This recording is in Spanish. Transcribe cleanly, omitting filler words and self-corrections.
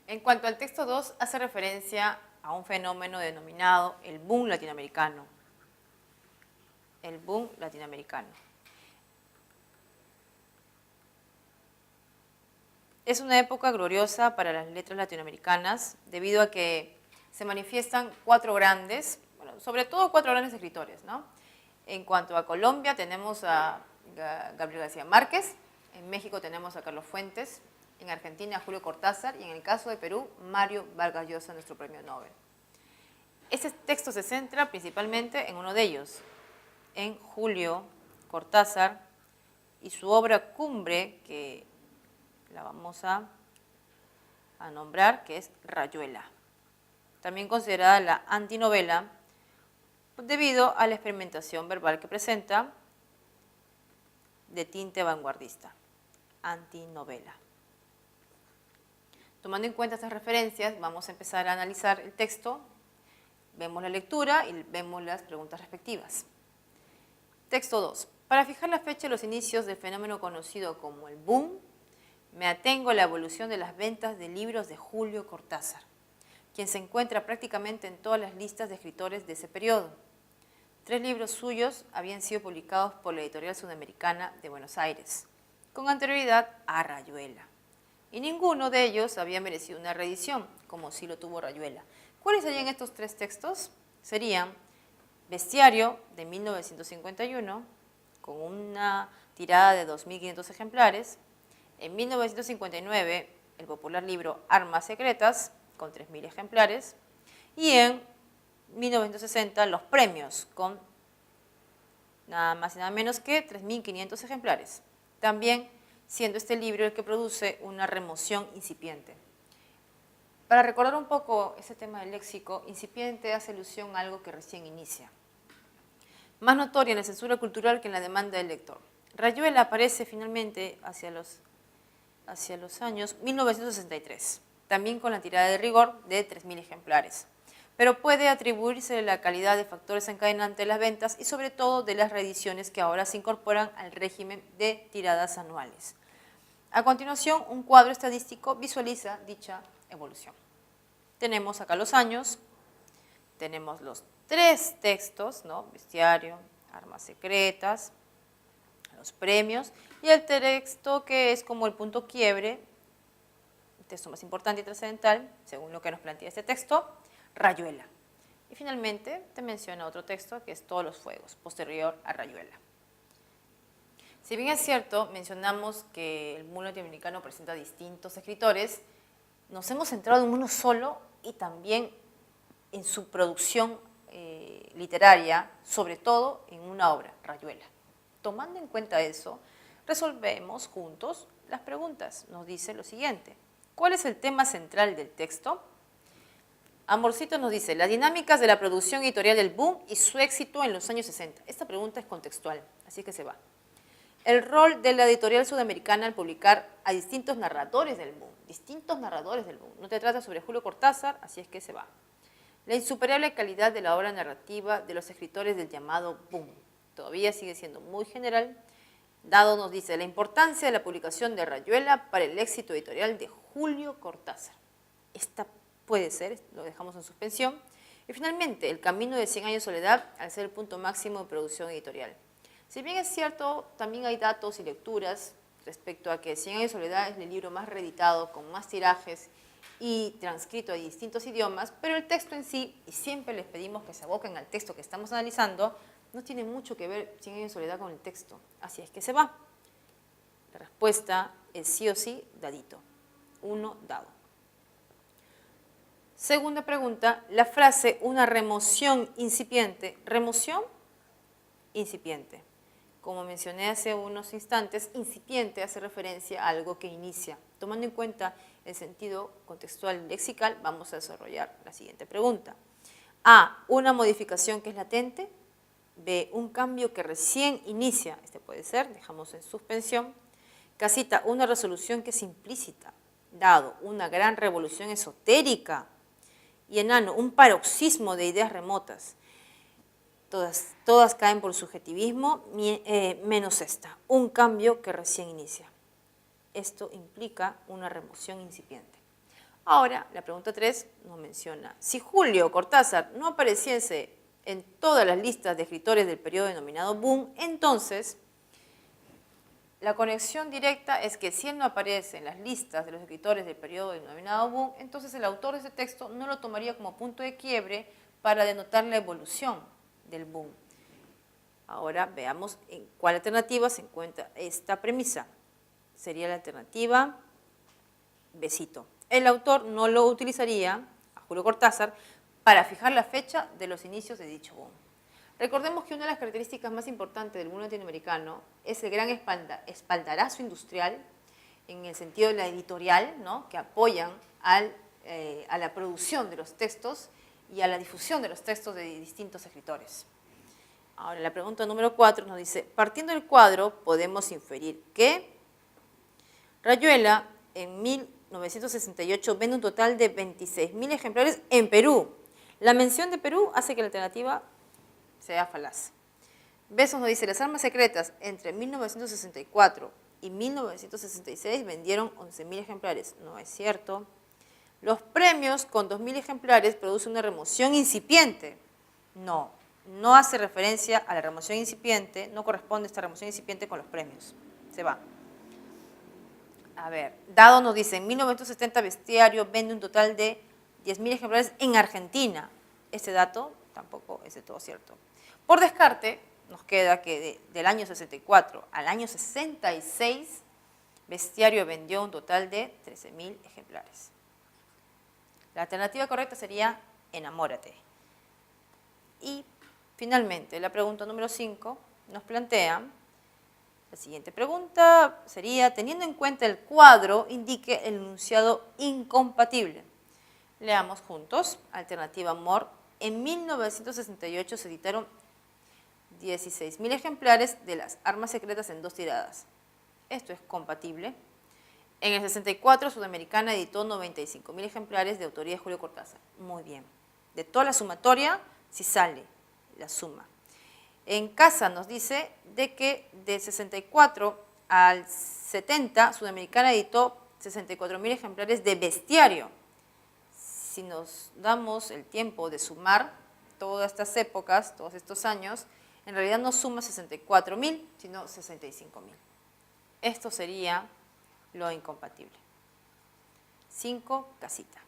En cuanto al texto 2, hace referencia a un fenómeno denominado el boom latinoamericano. El boom latinoamericano. Es una época gloriosa para las letras latinoamericanas debido a que se manifiestan cuatro grandes, bueno, sobre todo cuatro grandes escritores, ¿no? En cuanto a Colombia tenemos a Gabriel García Márquez, en México tenemos a Carlos Fuentes, en Argentina a Julio Cortázar y en el caso de Perú, Mario Vargas Llosa, nuestro premio Nobel. Este texto se centra principalmente en uno de ellos, en Julio Cortázar y su obra cumbre, que la vamos a nombrar, que es Rayuela, también considerada la antinovela debido a la experimentación verbal que presenta de tinte vanguardista, antinovela. Tomando en cuenta estas referencias, vamos a empezar a analizar el texto, vemos la lectura y vemos las preguntas respectivas. Texto 2. Para fijar la fecha de los inicios del fenómeno conocido como el boom, me atengo a la evolución de las ventas de libros de Julio Cortázar, quien se encuentra prácticamente en todas las listas de escritores de ese periodo. 3 libros suyos habían sido publicados por la Editorial Sudamericana de Buenos Aires, con anterioridad a Rayuela, y ninguno de ellos había merecido una reedición, como sí lo tuvo Rayuela. ¿Cuáles serían estos 3 textos? Serían Bestiario, de 1951, con una tirada de 2.500 ejemplares. En 1959, el popular libro Armas Secretas, con 3.000 ejemplares. Y en 1960, Los Premios, con nada más y nada menos que 3.500 ejemplares. También siendo este libro el que produce una remoción incipiente. Para recordar un poco ese tema del léxico, incipiente hace alusión a algo que recién inicia. Más notoria en la censura cultural que en la demanda del lector. Rayuela aparece finalmente hacia los años 1963, también con la tirada de rigor de 3.000 ejemplares, pero puede atribuirse la calidad de factores encadenantes de las ventas y sobre todo de las reediciones que ahora se incorporan al régimen de tiradas anuales. A continuación, un cuadro estadístico visualiza dicha evolución. Tenemos acá los años, tenemos los 3 textos, ¿no? Bestiario, Armas Secretas, Los Premios, y el texto que es como el punto quiebre, el texto más importante y trascendental, según lo que nos plantea este texto, Rayuela. Y finalmente te menciona otro texto que es Todos los Fuegos, posterior a Rayuela. Si bien es cierto, mencionamos que el mundo latinoamericano presenta distintos escritores, nos hemos centrado en uno solo y también en su producción literaria, sobre todo en una obra, Rayuela. Tomando en cuenta eso, resolvemos juntos las preguntas. Nos dice lo siguiente: ¿cuál es el tema central del texto? Amorcito nos dice, las dinámicas de la producción editorial del boom y su éxito en los años 60. Esta pregunta es contextual, así que se va. El rol de la editorial sudamericana al publicar a distintos narradores del boom. No te trata sobre Julio Cortázar, así es que se va. La insuperable calidad de la obra narrativa de los escritores del llamado boom. Todavía sigue siendo muy general. Dado nos dice la importancia de la publicación de Rayuela para el éxito editorial de Julio Cortázar. Esta puede ser, lo dejamos en suspensión. Y finalmente, el camino de 100 años de soledad al ser el punto máximo de producción editorial. Si bien es cierto, también hay datos y lecturas respecto a que 100 años de soledad es el libro más reeditado, con más tirajes y transcrito a distintos idiomas, pero el texto en sí, y siempre les pedimos que se aboquen al texto que estamos analizando, no tiene mucho que ver 100 años de soledad con el texto, así es que se va. La respuesta es sí o sí, dadito, 1 dado. Segunda pregunta, la frase una remoción incipiente, remoción incipiente. Como mencioné hace unos instantes, incipiente hace referencia a algo que inicia. Tomando en cuenta el sentido contextual lexical, vamos a desarrollar la siguiente pregunta. A, una modificación que es latente. B, un cambio que recién inicia. Este puede ser, dejamos en suspensión. Casita, una resolución que es implícita. Dado, una gran revolución esotérica. Y enano, un paroxismo de ideas remotas. Todas caen por subjetivismo, menos esta, un cambio que recién inicia. Esto implica una remoción incipiente. Ahora, la pregunta 3 nos menciona, si Julio Cortázar no apareciese en todas las listas de escritores del periodo denominado boom, entonces la conexión directa es que si él no aparece en las listas de los escritores del periodo denominado boom, entonces el autor de ese texto no lo tomaría como punto de quiebre para denotar la evolución del boom. Ahora veamos en cuál alternativa se encuentra esta premisa. Sería la alternativa Besito. El autor no lo utilizaría, a Julio Cortázar, para fijar la fecha de los inicios de dicho boom. Recordemos que una de las características más importantes del boom latinoamericano es el gran espaldarazo industrial, en el sentido de la editorial, ¿no?, que apoyan a la producción de los textos y a la difusión de los textos de distintos escritores. Ahora, la pregunta número 4 nos dice, partiendo del cuadro, podemos inferir que Rayuela en 1968 vende un total de 26.000 ejemplares en Perú. La mención de Perú hace que la alternativa sea falaz. Besos nos dice, las armas secretas entre 1964 y 1966 vendieron 11.000 ejemplares. No es cierto. Los premios con 2.000 ejemplares producen una remoción incipiente. No hace referencia a la remoción incipiente, no corresponde esta remoción incipiente con los premios. Se va. A ver, Dado nos dice, en 1970 Bestiario vende un total de 10.000 ejemplares en Argentina. Ese dato tampoco es de todo cierto. Por descarte, nos queda que del año 64 al año 66, Bestiario vendió un total de 13.000 ejemplares. La alternativa correcta sería Enamórate. Y finalmente, la pregunta número 5 nos plantea, la siguiente pregunta sería, teniendo en cuenta el cuadro, indique el enunciado incompatible. Leamos juntos, alternativa Amor. En 1968 se editaron 16.000 ejemplares de las armas secretas en 2 tiradas. Esto es compatible. En el 64, Sudamericana editó 95.000 ejemplares de autoría de Julio Cortázar. Muy bien. De toda la sumatoria, si sale la suma. En Casa nos dice de que de 64 al 70, Sudamericana editó 64.000 ejemplares de Bestiario. Si nos damos el tiempo de sumar todas estas épocas, todos estos años, en realidad no suma 64.000, sino 65.000. Esto sería lo incompatible. 5, casita.